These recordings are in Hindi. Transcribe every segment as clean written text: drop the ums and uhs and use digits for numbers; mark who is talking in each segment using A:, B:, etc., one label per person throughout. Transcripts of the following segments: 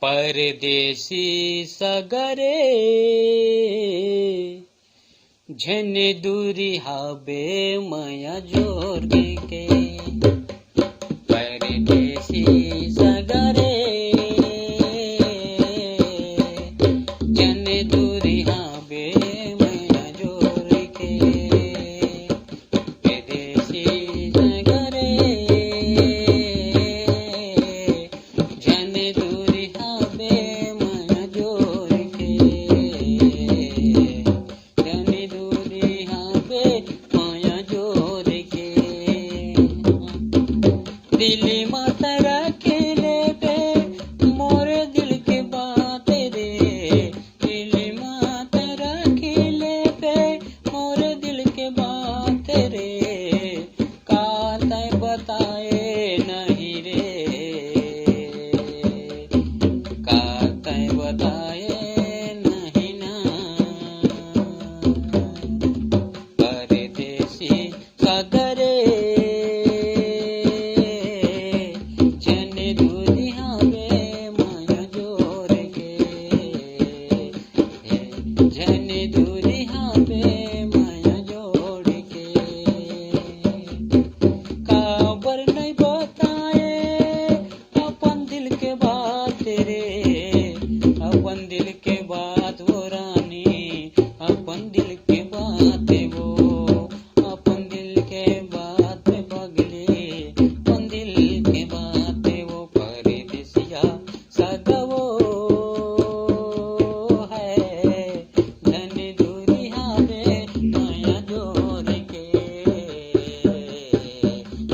A: परदेसी सगरे झन दूरी हाबे माया जोर के परदेसी सगरे झन दूरी हाबे माया जोर के परदेसी सगरे झन दूरी हाबे माया जोर के झन दूरी हाबे माया जोर के दिल मत रखे ले बे मोरे दिल के बात रे दिल मत रखे ले बे मोरे दिल के बात रे काते बताए नहीं रे काते बताए नहीं ना परदेसी सगरे झन दूरी हाबे माया जोर के झन दूरी हाबे माया जोड़ के काबर नहीं बताए अपन दिल के बात रे अपन दिल के बात वो रानी अपन दिल के बात वो अपन दिल के बात पगले अपन दिल के बात वो परदेसिया सगवो है झन दूरी हाबे माया जोर के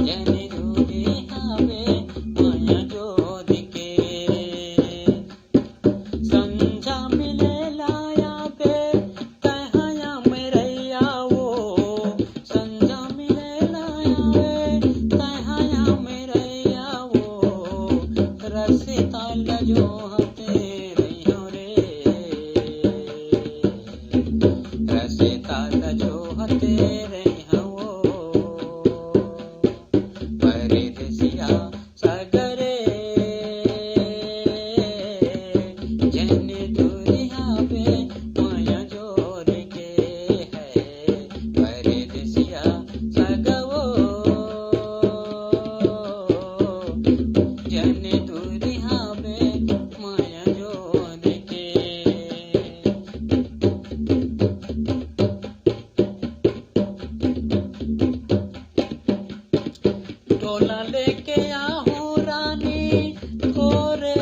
A: झन दूरी हाबे माया जोर के संझा मिले लाया बे कहाया मेरैया वो संझा मिले लाया बे कहाया मेरैया वो रसिता लजो हते रहियो रे रसिता लजो हते रहियो परदेसिया सगरे झन दूरी हाबे माया जोर के है परदेसिया सगवो झन दूरी हाबे माया जोर के टोला लेके आहूँ रानी तोरे